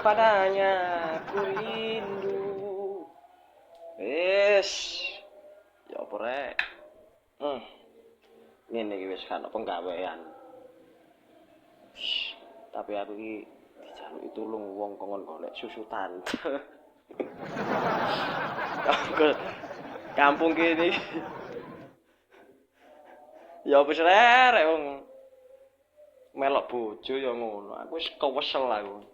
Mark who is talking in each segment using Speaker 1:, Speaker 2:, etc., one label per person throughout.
Speaker 1: padanya ku rindu. Wis, ya apa rek? Ngene iki wis kan penggawean. Tapi aku iki dijaluki tulung wong kongkon golek susu tante. Kampung kene ya wis rek wong melok bojo ya ngono. Aku wis kewesel aku.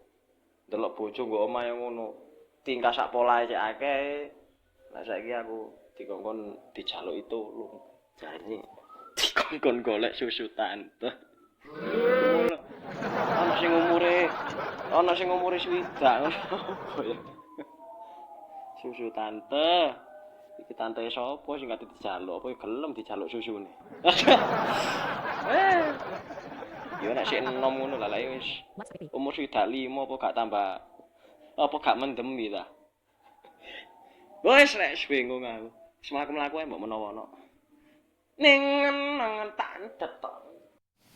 Speaker 1: Delok bojo nggo omah ya ngono. Tingkah sak polahe cek akeh. Lah saiki aku dikongkon dijaluki tulung. Jane dikongkon golek susu tante. Ana sing umure swidak ngono. Susu tante. Iki tante sapa sing kate dijaluk apa gelem dijaluk susune. Ya nek sik enom ngono lah wis. Umur swidak 5 apa gak tambah apa gak mendem iki ta. Wis rek bingung aku. Semlaku-mlaku ae mbok menawa-ana. Ning nangan tandet tok.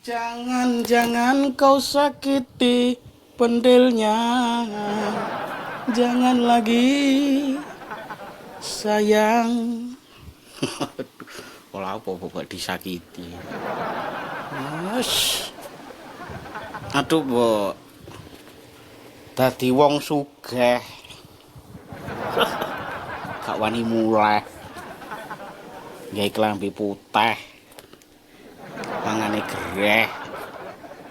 Speaker 2: Jangan kau sakiti pentilnya. Jangan lagi sayang. Kalau apa disakiti. Aduh, Mbok. Dadi wong sugih. Gak wani muleh. Gawe klambi putih. Mangane gereh.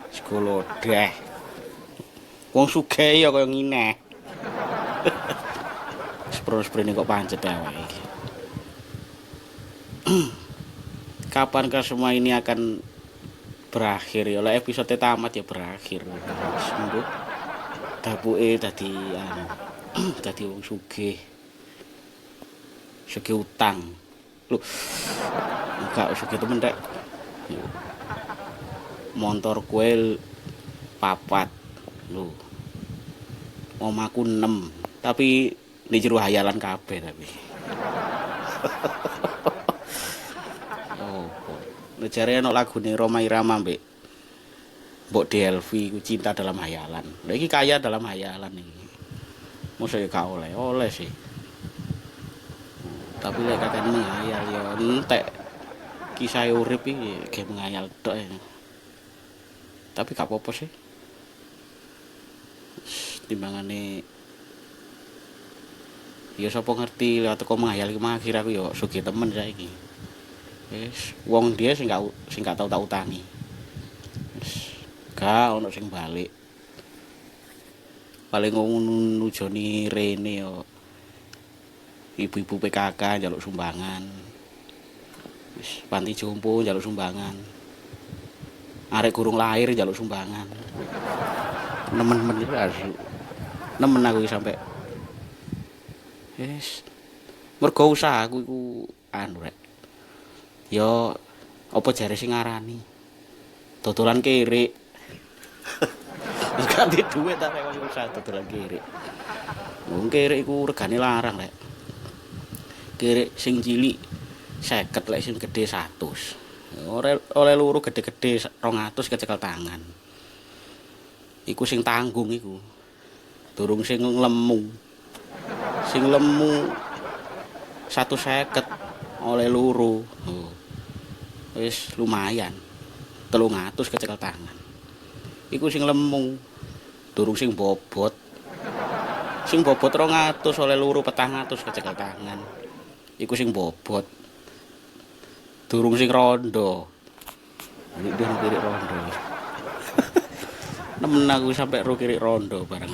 Speaker 2: Sekolodeh. Wong sugih ya kaya ngine. Sprene kok pancet awake iki. Kapankah semua ini akan berakhir ya? Oleh episode tamat ya berakhir. Sembuh. Dapuke dadi dadi wong sugih. Sugih utang. Lho. Enggak sugih temen rek. Montor kue 4. Lho. Omahku 6, tapi di jero hayalan kabeh tapi. Jare ana lagune Rhoma Irama mbek Mbok DLV ku Cinta Dalam Hayalan. Lha iki kaya dalam hayalan iki. Mosok ya gak oleh sih. Tapi lek kakek menghayal ya entek. Kisah urip iki ge menghayal tok ya. Tapi gak apa-apa sih. Timbangane ya sapa ngerti lewat teko menghayal iki akhir aku ya sugih temen saiki. Wis wong dia sing gak tau tak utangi. Wis gak ono sing balik. Paling nujoni rene yo ibu-ibu PKK njaluk sumbangan. Wis panti jompo njaluk sumbangan. Arek gurung lahir njaluk sumbangan. Nemen-nemen iki asu. Nemen aku sampe wis mergo usahaku iku anu rek. Yo apa jare sing ngarani dodolan kirik. Wis ganti dhuwit ta nek usaha dodolan kirik. Wong kirik iku regane larang rek. Kirik sing cilik 50 lek sing gedhe 100. Oleh loro gede-gede 200 kecekel tangan. Iku sing tanggung iku. Durung sing lemu. Sing lemu 150 oleh loro. Wis lumayan. 300 kecekel tangan. Iku sing lemu. Durung sing bobot. Sing bobot 200 oleh loro 400 kecekel tangan. Iku sing bobot. Durung sing rondo. Iki kirik rondo. Nemen aku sampe ro kirik rondo bareng.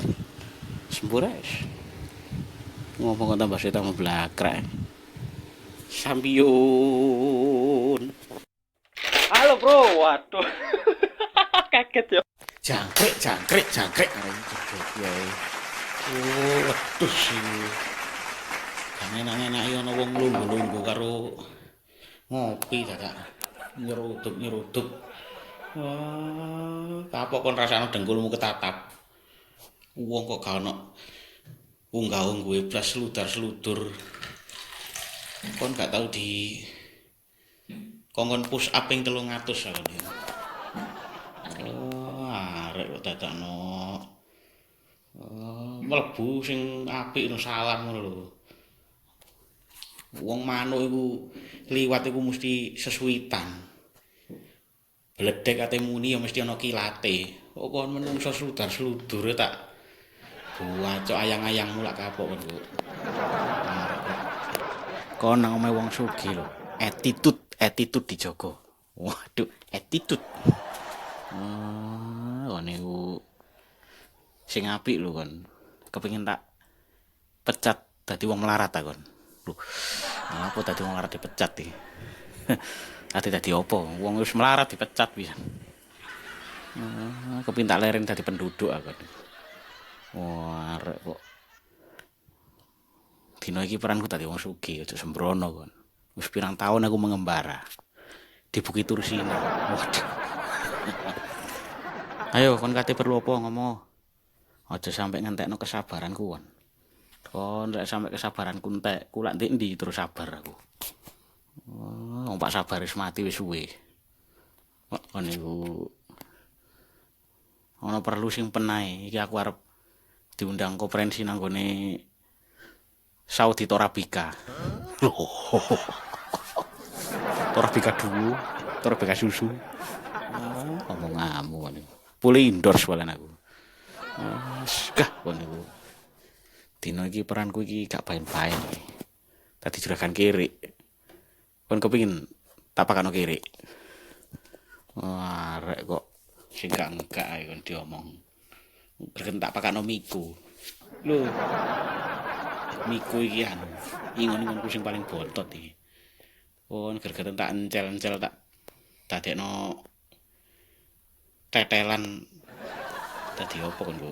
Speaker 2: Sempures. Ngomong tambah tambah blakrek. Sambiun.
Speaker 1: Halo bro, waduh. Kaget ya.
Speaker 2: Jangkrik. Ya. Waduh sih. Enak-enak ya ana wong lungguh-lungguh karo ngopi dadak. Nyerudup. Wah, kapok kon rasane dengkulmu ketatap. Wong kok gak ono unggah-ungguhe blas seludar-seludur. Kon gak tau di kongkon push up ping 300 sakjane. Oh, arek kok dadakno Mlebu sing apik no salam ngono lho. Wong manuk iku liwat iku mesti sesuwitan. Bledek ate muni ya mesti ana kilate. Kok kon menungso sludar-sludure tak buacok ayang-ayangmu lak kapok kon. Kon nang omahe wong sugih lho. Attitude dijogo. Waduh, attitude. Kon niku sing apik lho kon. Kepengin tak pecat dadi wong melarat ta kon. Lho. Apa dadi wong melarat dipecat iki? Ate dadi apa? Wong wis melarat dipecat pisan. Kepengin tak leren dadi penduduk aku. Wah, arek kok. Dino iki peranku dadi wong sugih, aja sembrono kon. Wis pirang tahun aku mengembara di Bukit Tursina. Waduh. Ayo kon kate perlu apa ngomong. Aja sampe ngentekno kesabaranku kon. Kon lek sampe kesabaranku entek, ku lak ndek ndi terus sabar aku. Wong Pak Sabar wis mati wis suwe. Kok niku ana perlu sing penae. Iki aku arep diundang konferensi nang gone Saudi Torabika. Torabika dulu, Torabika susu. Ngomong ngamu kon niku. Boleh endorse walan aku. Kah kon niku. Dino iki peranku iki gak baen-baen iki. Tadi juragan kirik. Kon kepengin tak pakano kirik. Wah, arek kok sing gak enggak ae kon diomong. Gergen tak pakano miku. Lho. Miku iki anu. Ingon-ingonku sing paling bontot iki. Kon gergen tak encel-encel tak dadekno tetelan dadi opo kon, Bu?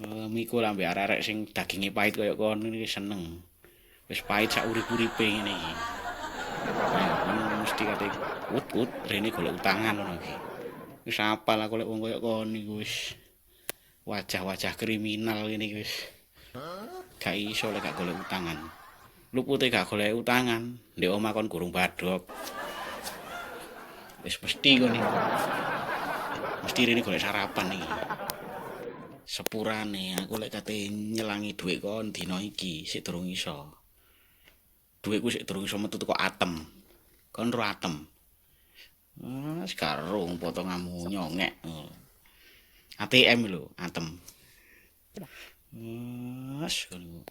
Speaker 2: Miku lah mbek arek-arek sing daginge pahit kaya kon iki seneng. Wis pahit sak urip-uripe ngene iki. Ayo mesti kate ut rene golek utangan ngono iki. Wis apal aku lek wong kaya kon niku wis wajah-wajah kriminal ngene iki wis. Gak iso lek gak golek utangan. Lupute gak golek utangan, ndek omah kon gurung badhok. Wis mesti kon iki. Mesti rene golek sarapan iki. Sepurane aku lek kate nyelangi dhuwit kon dina iki sik durung iso. Dhuwitku sik durung iso metu teko atem. Kon ro atem. Sekarung potonganmu nyongek. ATM lho, atem.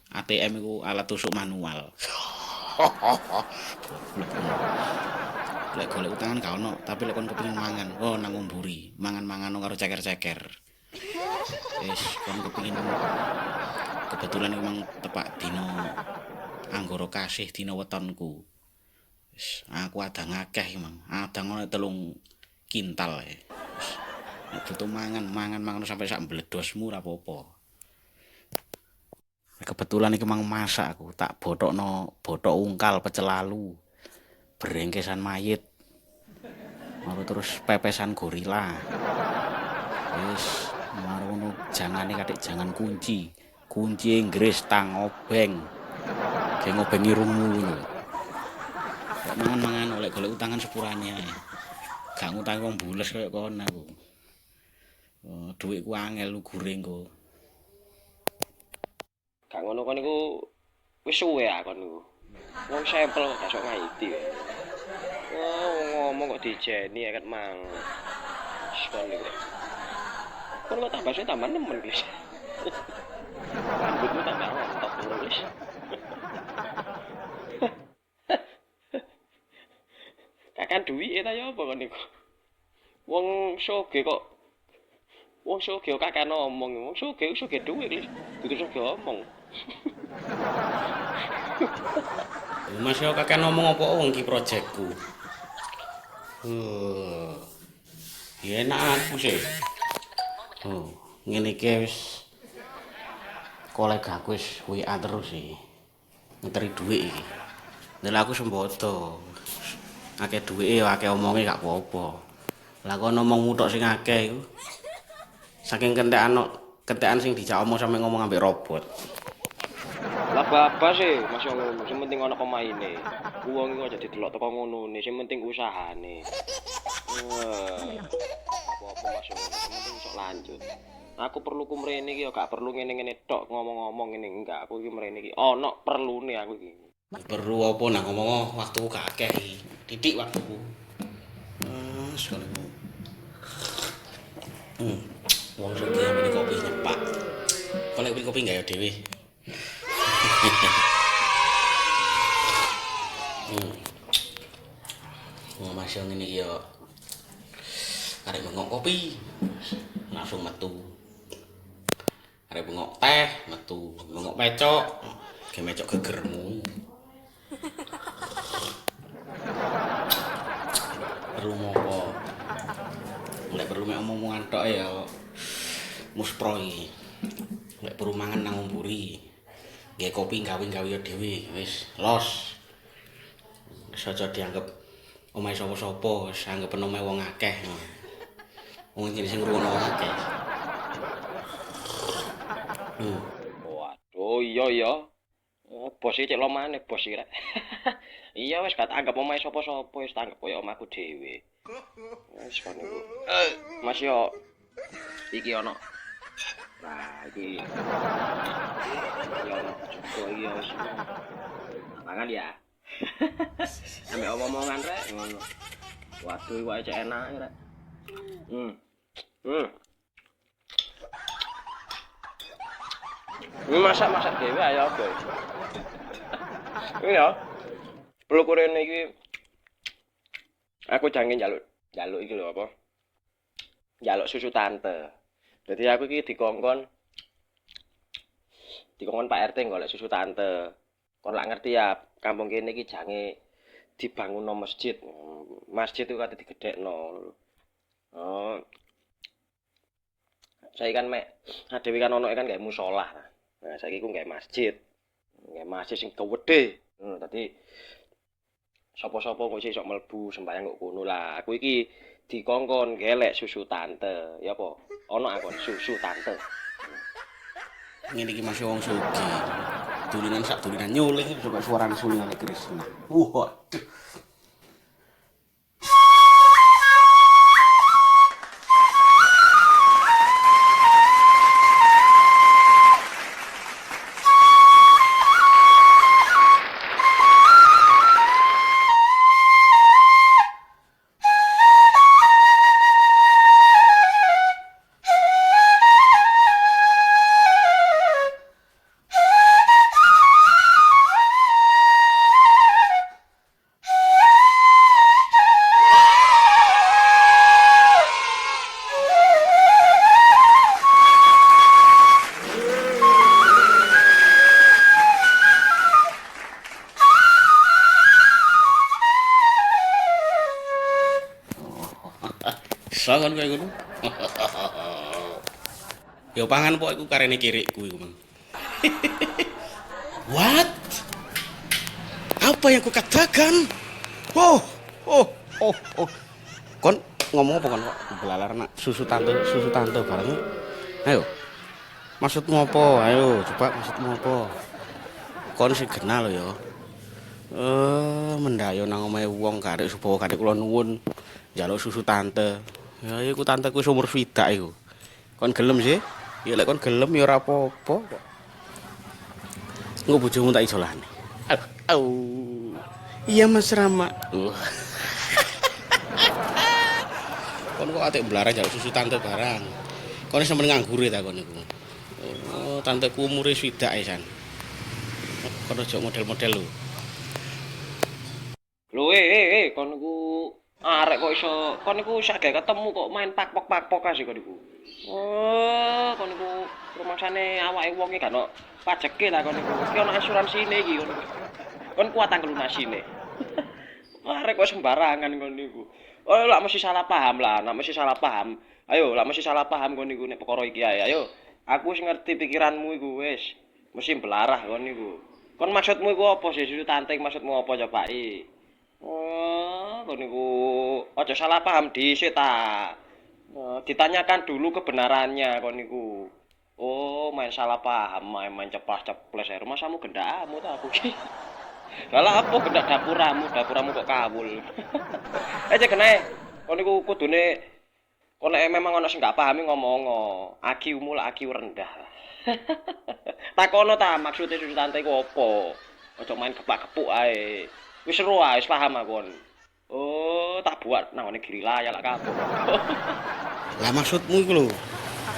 Speaker 2: ATM iku alat tusuk manual. Lek golek utangan gak ono, tapi lek kon kepengin mangan, oh nang Umburi, mangan-mangan karo ceker-ceker. Wis kon kepengin kebetulan memang tepak dino anggara kasih dina wetonku. Wis aku adang akeh emang. Adang ono 3 kintal e. Nek butuh mangan sampai sak mbledosmu ora apa-apa. Kebetulan iki mang masak aku, tak bothokno bothok ungkal pecel lalu. Brengkesan mayit. Lalu terus pepesan gorila. Wis marono jangane katik jangan kunci. Kunci Inggris tang obeng. Kayak ngobengi rumu lho. Kok mangan-mangan oleh golek utangan sepurane ae. Gak ngutangi wong bules kaya kon aku. Dhuwitku angel lu guring kok.
Speaker 1: Gak ngono kon niku wis suwe akon niku. Wong sampel gak sok ngaiti. Ngomong kok dijeni aket mang. Kon niku. Kon kok tambah tambah nemen wis. Rambutmu tambah rontok wis. Kakan duwike ta ya apa kon niku? Wong soge kok kakan omong. Wong soge duwik wis. Dudu soge omong.
Speaker 2: Mas yo kakek ngomong apa wong iki proyekku. Ya enak aku sih. Ngene iki wis kolegaku wis WA terus iki. Ngenteri dhuwit iki. Lah aku sembodo. Akeh dhuwite ya akeh omonge gak apa-apa. Lah kok ngomong mutok sing akeh iku. Saking kentekan sing dijak omong sampe ngomong ambek robot.
Speaker 1: Lah bapak sih, Mas yo ngono, sing penting ana pemaine. Wong iku aja didelok teko ngonone, sing penting usahane. Apa-apa Mas yo, sing penting sok lanjut. Aku perlu ku mrene iki ya gak perlu ngene-ngene tok ngomong-ngomong ngene enggak. Aku iki mrene iki ono perlune aku iki.
Speaker 2: Perlu apa nak ngomong waktuku gak akeh iki. Titik waktuku. Sekali. Wong sugih ambene kopi nyepak. Kok lek kopi gawe dhewe. Wong Mas yo ngene iki yo. Arek bengok kopi langsung metu. Arek bengok teh metu, bengok pecok, ge mecok gegermu. Perlu ngopo? Lek perlu mek omong-omongan tok ya muspro iki. Lek perlu mangan nang umburi. Nggih kopi gawe-gawe dhewe wis los. Wis aja dianggep omahe sapa-sapa, wis anggapen omahe wong akeh. Wong iki sing ngrungokno wong akeh.
Speaker 1: Waduh, iya. Bos iki cek lomane bos iki rek. Iya wis gak anggap omahe sapa-sapa, wis tak anggap koyo omahku dhewe. Wis kon niku. Mas yo iki ono. Nah, iki. Iki ono cukup iki wis. Mangan ya. Ambek omong-omongan rek ngono. Waduh, iki wae cek enak rek. Ini masak-masak dhewe ayo apa? Ini ya. Perlu kurene iki aku jange njaluk iki lho apa? Njaluk susu tante. Dadi aku iki dikongkon Pak RT golek susu tante. Kon lak ngerti ya, kampung kene iki jange dibangunno masjid. Masjid itu kate digedhekno. Oh. Saiki kan mek dhewe kan ono kan gawe musala. Nah, saiki ku gawe masjid. Gawe masjid sing gede. Dadi sapa-sapa kok iso mlebu sembayang kok kono lah. Aku iki dikongkon gelek susu tante. Ya apa? Ono aku susu tante.
Speaker 2: Ngene iki masih wong sugih. Dulinan sak dulinan nyuling coba suarane sulingane Krisna. Waduh. Sangan kaya ngono. Ya pangan pok iku karene kirikku iku, Mang. What? Apa yang kukatakan? Oh. Kon ngomong apa kon kok belalar nak susu tante bareng. Ayo. Maksudmu apa? Ayo, coba maksudmu apa? Kon sing kenal ya. Mendayo nang omahe wong karek supaya karek kula nuwun njaluk susu tante. Ya iku tanteku umur swidak iku. Kon gelem sih? Ya lek kon gelem ya ora apa-apa kok. Engko bojomu tak isolane. Au. Iya Mas Rama. Kon kok atik belaran njaluk susu tante barang. Kon sampe nganggur ta kon niku. Oh, tanteku umure swidak e san. Kon aja model-model lho.
Speaker 1: Lho kon niku arek kok iso kon niku sak gawe ketemu kok main pakpok sih kon niku. Oh, kon niku rumangsane awake wong iki gak ono pajeke ta kon niku. Iki ono asuransine iki kon niku. Kon kuat tangkel lunasine. Arek kok sembarangan kon niku. Oh, lak mesti salah paham lah, nak mesti salah paham. Ayo, lak mesti salah paham kon niku nek perkara iki ae. Ayo, aku wis ngerti pikiranmu iku wis. Mesti belarah kon niku. Kon maksudmu iku apa sih susu tante maksudmu apa coba iki? Oh, kon niku aja salah paham dhisik ta. Ditanyakan dulu kebenarannya kon niku. Oh, main salah paham, main ceplas-ceples. Masamu gendakmu ta aku iki. Lah apa gendak dapuramu kok kawul. Aja kenae. Kon niku kudune Kok nek memang ana sing gak pahami ngomong, IQ-mu lah IQ rendah. Takono ta maksude susu tante iku apa? Aja main kepak-kepuk ae. Wis seru ae, wis paham aku kon. Oh, tak buat nang ngene Girilaya lak kapok.
Speaker 2: Lah maksudmu iku lho.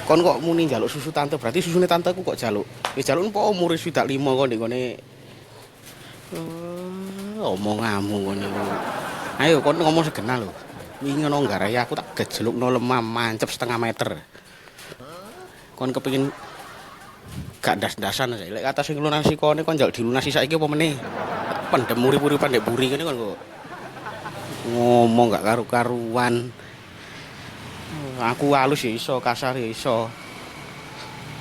Speaker 2: Kon kok muni njaluk susu tante, berarti susune tanteku kok jaluk. Wis jaluk apa umure swidak 5 kok ndek ngene. Omonganmu ngono iku. Ayo kon ngomong segenah lho. Wingi ngono nggarai aku tak gejelukno lemah mancep setengah meter. Kon kepengin gak ndas-ndasan saiki. Lek kata sing lunasi kone kon njaluk dilunasi saiki apa meneh? Pendem urip-uripan ndek buri kene kon kok. Ngomong gak karu-karuan. Aku halus ya iso, kasar ya iso.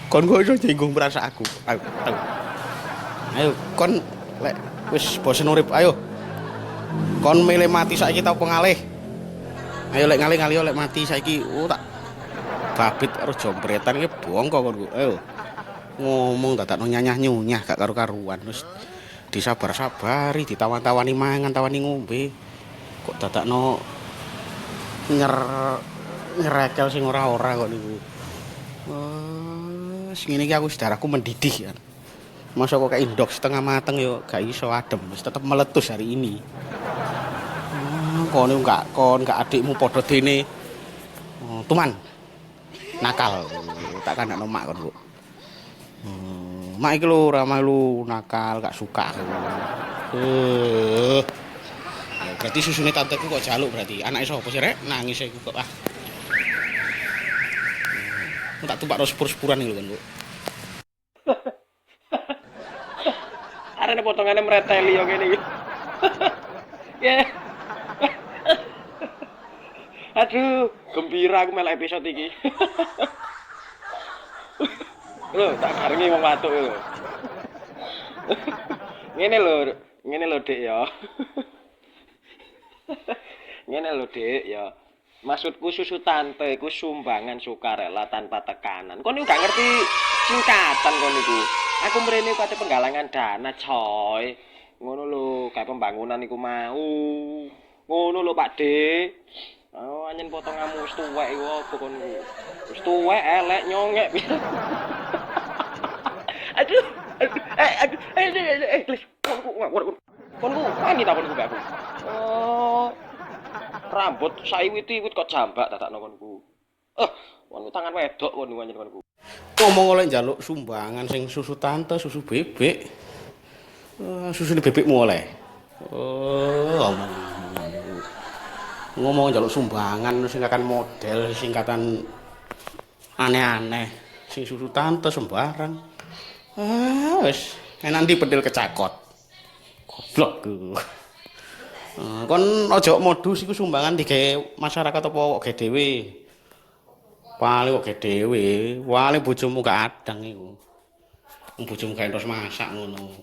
Speaker 2: Kon kok iso jenggung merasa aku. Ayo, ayo. Ayo kon lek wis bosen urip, ayo. Kon milih mati saiki ta apa ngalih? Ayo lek ngalih-ngalih lek mati saiki, tak babit karo jompretan iki bongko kon kok. Ayo. Ngomong dadakno nyanyah-nyunyah gak karu-karuan. Wis disabar-sabari, ditawan-tawani mangan, tawani ngombe. Kok dadakno nyerekel sing ora-ora kok niku. Wes ngene iki aku saudaraku mendidih kan. Masa kok kayak indok setengah mateng yo gak iso adem, wis tetep meletus hari ini. Kon gak adikmu padha dene. Tuman. Nakal. Tak kandakno mak kon kok. Mak iki lho ora malu nakal, gak suka. Berarti susune tanteku kok jaluk berarti. Anake sapa sih rek? Nangis iku kok ah. Tak tumpak ro spur-spuran iki lho kan, Bu.
Speaker 1: Arene potongane mreteli yo ngene iki. Ya. Aduh, gembira aku melek episode iki. Lho, tak karengi wong watuk lho. Ngene lho Dik ya. Ngene lho Dik ya. Maksudku susu tante iku sumbangan sukarela tanpa tekanan. Kon iku gak ngerti singkatan kon iku. Aku mrene kate penggalangan dana, coy. Ngono lho, kayak pembangunan iku mau. Ngono lho Pak Dik. Oh, anjen potonganmu wis tuwek iku apa kon iku? Wis tuwek elek nyongek. Aduh. Konku, wani ta konku gak aku. Oh. Rambut saiwit-iwit kok jambak dadakno konku. Konku tangan wedok kon anjen konku.
Speaker 2: Ngomong oleh njaluk sumbangan sing susu tante, susu bebek. Susune bebekmu oleh. Ngomong njaluk sumbangan singkatan model, singkatan aneh-aneh. Sing susu tante sembarang. Wis enak ndi pedil kecakot. Goblok ku. Kon aja modus iku sumbangan digawe masyarakat apa kok gawe dhewe. Paling kok gawe dhewe, wale bojomu gak adang iku. Wong bojomu gak entos masak ngono.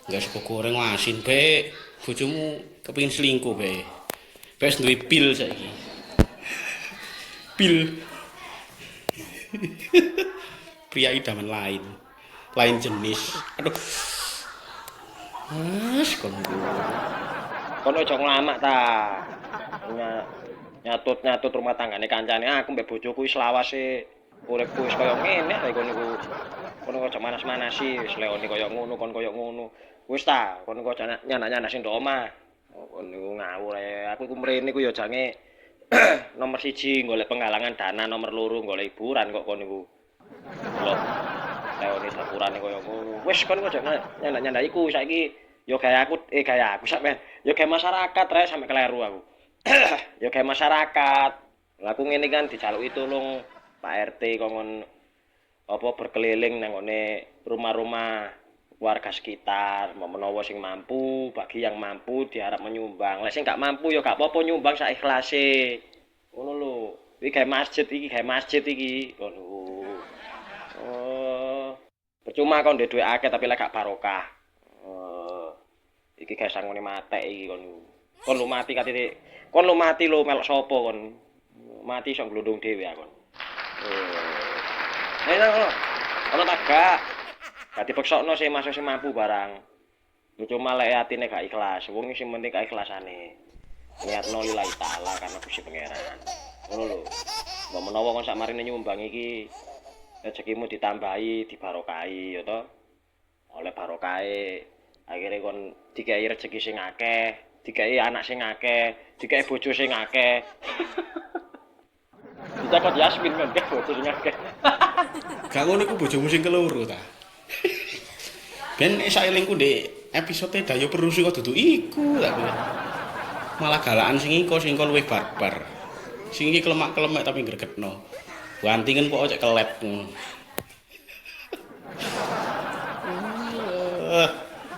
Speaker 2: Gak sego goreng asin, Bek. Bojomu kepengin selingkuh, Bek. Wis duwe pil saiki. Pil. Pria idaman lain. Lain jenis. Aduh. Kon
Speaker 1: Aja nglamak ta. Nyatut rumah tanggane kancane aku mbek bojoku wis lawase uripku wis kaya ngene lha kon niku. Kon aja manas-manasi wis leone kaya ngono kon kaya ngono. Wis ta, kon aja nyanak-nyanasin ndok omah. Kon niku ngawur ae. Aku iku mrene ku ya jange nomor 1 golek penggalangan dana, nomor 2 golek hiburan kok kon niku. Lho. Leone dapurane kaya ngono. Wis kon aja nyanak-nyanak iku saiki yo gawe aku sampean. Yo gawe masyarakat rek sampe kleru aku. Yo gawe masyarakat. Lah aku ngene kan dijaluki tulung Pak RT kongkon apa berkeliling nang ngene rumah-rumah warga sekitar, menawa sing mampu, bagi yang mampu diharap menyumbang. Lek sing gak mampu ya gak apa-apa nyumbang sak ikhlase. Ngono lho. Iki gawe masjid iki. Ngono. Oh. Percuma kon ndek dhuwit akeh tapi lek gak barokah. Iki gawe sangone matek iki kon. Kon lu mati katene. Kon lu mati lu melok sapa kon? Mati sok glundung dhewe kon. Ayo ono tak gak? Gak dipeksokno sing masuk sing mampu barang. Cuma lek atine gak ikhlas, wong sing penting gak ikhlasane. Niatno lillahi taala karena Gusti Pangeran. Ngono lho. Mbok menawa kon sakmarine nyumbang iki rezekimu ditambahi, dibarokahi ya to. Oleh barokahe akhire kon dikai rezeki sing akeh, dikai anak sing akeh, dikai bojo sing akeh. Dicakot Yasmin kan bojo sing akeh.
Speaker 2: Gak ngono iku bojomu sing keloro ta. Ben saelingku ndek episode Dayo Perusi kok dudu iku tak kira. Malah galakan sing iko luwih barbar. Sing iki kelemak-kelemek tapi gregetno. Bantingan kok cek kelet.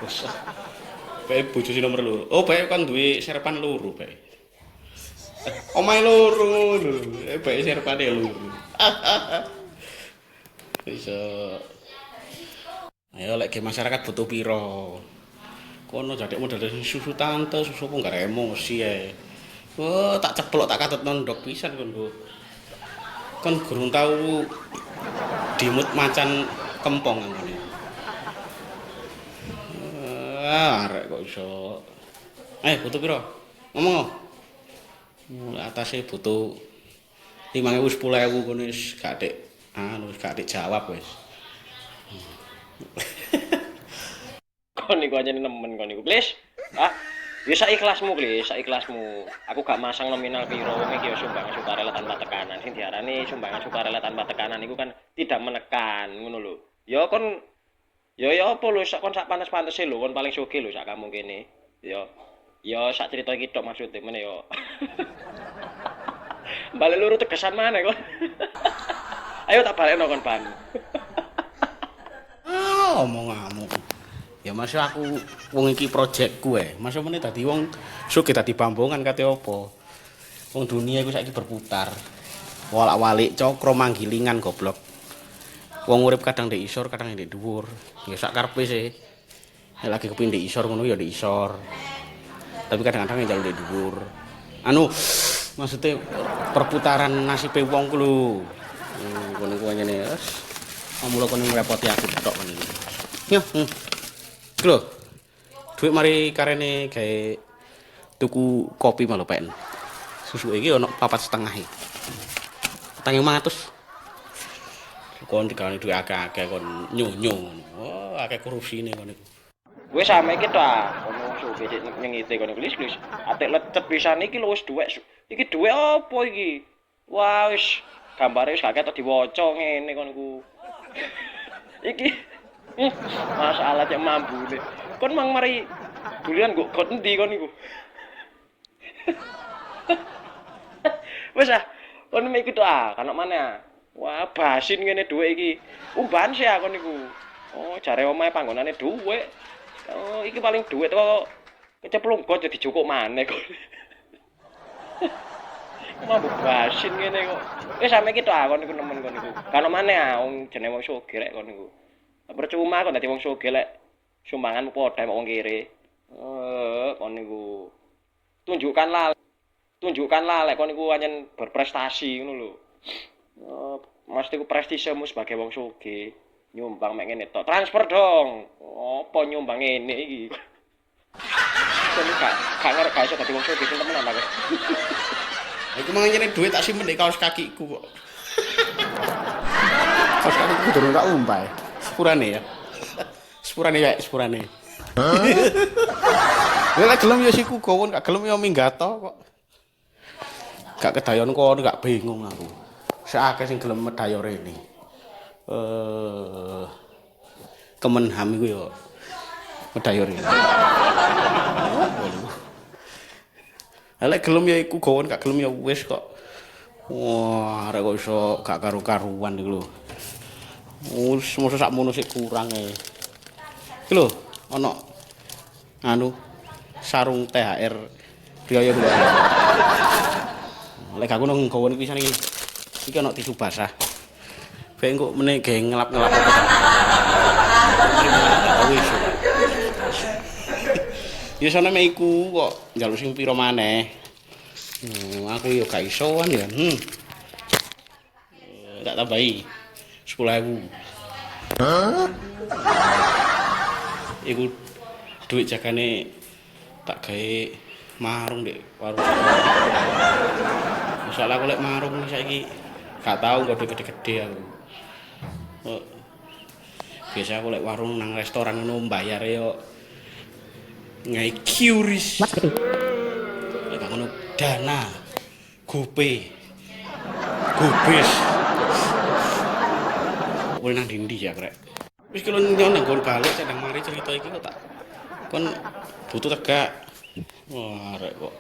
Speaker 2: Wes. Bae bojo sing nomor loro. Oh, bae kan duwe serpan loro bae. Omahe loro lho. Bae serpane loro. Iso. Ayo lek masyarakat butuh piro. Kono jadek model susu tante, susu apa gak emosi ae. Oh, tak ceplok tak katut nondok pisan kon lho. Kon gurung tau dimut macan kempong ngene. Arek kok iso. Butuh piro? Ngomong. Atase butuh 5.000 10.000 kono wis gak dek wis gak dek jawab wis.
Speaker 1: Kon niku aja nemen kon niku, please. Ya sak ikhlasmu, please, sak ikhlasmu. Aku gak masang nominal piro, wong iki ya sumbangan sukarela tanpa tekanan. Sing diarani sumbangan sukarela tanpa tekanan iku kan tidak menekan, ngono lho. Ya kon ya apa lho sak kon sak panes-panese lho, kon paling sugih lho sak kamu kene. Ya sak cerita iki tok maksude meneh yo. Balik luru tegesan maneh kon. Ayo tak balekno kon ban.
Speaker 2: Omonganmu. Ya masuk aku wong iki projectku Masuk meneh dadi wong sugih dadi bambongan kate apa. Wong dunia iku saiki berputar. Walak-walik cokro manggilingan goblok. Wong urip kadang ndek isor, kadang ndek dhuwur. Ya sak karepe sih. Nek lagi kepindhe isor ngono ya ndek isor. Tapi kadang-kadang njaluk ndek dhuwur. Maksudnya perputaran nasibe wong ku lho. Ngono kuwi ngene wis. Mula kono ngrepoti aku tok ngene. Yo. Iki lho. Duit mari karene gawe tuku kopi malu pen. Susu iki ono 4,5 e. 4.500. Kon digawe duit akeh-akeh kon nyunyu ngono. Oh, akeh korupsine kon iku.
Speaker 1: Wis ame iki ta, ono sugih cek nyengite kono glis-glis. Atik lecet pisan iki lho wis duwek. Iki duwek apa iki? Wah, wis gambare wis gak ketok diwaca ngene kon iku. Iki masalah cek mambune. Kon mang mari dulian kok got endi kon iku? Wis kon mek iku tok kan mana? Wah, basin ngene dhuwit iki. Umban sih kon iku. Oh, jare omahe panggonane dhuwit. Oh, iki paling dhuwit kok keceplung got jadi cukup maneh kok. Mambu basin ngene kok. Wis sampe iki tok kon iku nemen kon iku. Kan maneh wong jenenge wong sugih rek kon iku. Percuma kok dadi wong sugih lek sumbanganmu padha mek wong kere. Kon niku tunjukkanlah lek kon niku pancen berprestasi ngono lho. Mesti ku prestisemu sebagai wong sugih. Nyumbang mek ngene tok. Transfer dong. Apa nyumbang ngene iki? Kon gak ngerti gak iso dadi wong sugih sing temenan aku.
Speaker 2: Iku mang nyene dhuwit tak simpen di kaos kakiku kok. Kaos kakiku durung tak umpah. Sepurane ya. Sepurane. Lek gelem ya siku gawon, gak gelem ya minggato kok. Gak kedayon kono gak bingung aku. Sakake sing gelem medayo rene. Kemenham iku ya medayo rene. Lek gelem ya iku gawon, gak gelem ya wis kok. Wah, arek kok iso gak karu-karuan iku lho. Wis mosok sakmono sik kurang Iki lho, ana sarung THR biaya kuwi. Lek aku nang nggawane pisan iki. Iki ana tisu basah. Bae engko meneh gawe ngelap-ngelap. Wis. Ya sono mek iku kok njaluk sing pira maneh. Aku yo gak isoan ya. Tak tambahi 10.000. Iku duit jagane tak gawe marung ndek warung. Masalah aku lek marung saiki Gak tahu kode gede-gede aku. Oh, biasa aku lek warung nang restoran ngono mbayar yo ngai QRIS. Lek gak ngono Dana, GoPay, Gobis. Kowe nang ndi ya, Krek? Wis kalau nyono nggon balik sedang mari cerita iki kok tak kon butuh tegak. Wah, arek kok.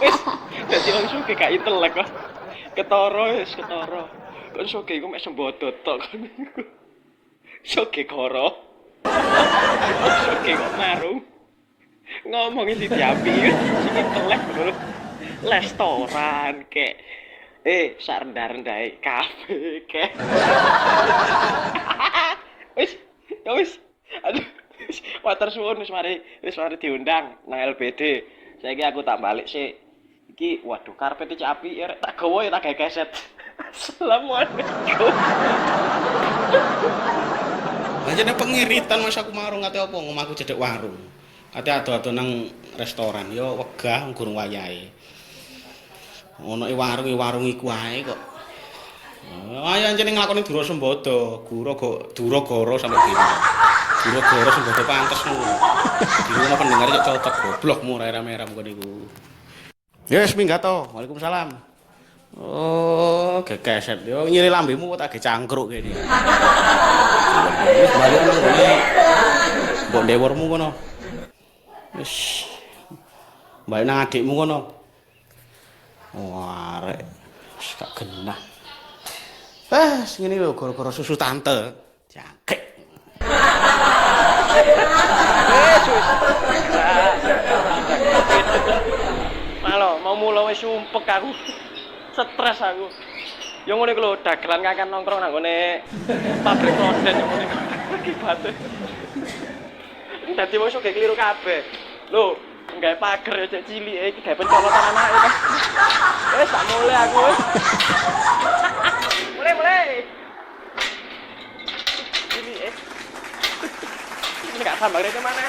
Speaker 1: Wis dadi wong sugih gak intelek kok. Ketara wis ketara. Kon sugih iku mek sembodo tok kon iku. Sugih koro. Sugih kok marung. Ngomongin di diapi sing intelek lho. Restoran kek. Sak rendah-rendahe kafe kek. Wis, ya wis. Aduh. Water suwun wis mari diundang nang LBD. Saiki aku tak balik sih. Iki waduh karpet iki apik ya rek tak gawa ya tak gawe keset. Assalamualaikum.
Speaker 2: Aja pengiritan mas aku marung kate apa ngomahku cedek warung. Kate ado-ado nang restoran yo wegah gurung wayahe. Ono warung iku ae kok. Ayo anjene nglakoni dura sembodo, dura goro sampe dino. Dura goro sembodo pantes ngono. Dino pendengar cok cocok goblokmu rame-rame kok niku. Yes, minggato. Waalaikumsalam. Oh, gekeset. Yo nyiri lambemu kok tak ge cangkruk kene. Wis balik nang ngene. Mbok ndewormu kono. Wis. Balik nang adikmu kono. Wah, arek wis gak genah. Ngene lho gara-gara susu tante. Jangkrik.
Speaker 1: Sus. Malo, mau mulo wis sumpek aku. Stres aku. Yo ngene iku lho, dagelan kakan nongkrong nang ngene pabrik roden yo ngene. Akibate. Dadi wong sugih kliru kabeh. Lho, nggawe pager ya cek cilike iki gawe pencolotan anake kan. Wis tak mulai aku wis. Mulai. Cilike. Ini gak sambang dari mana?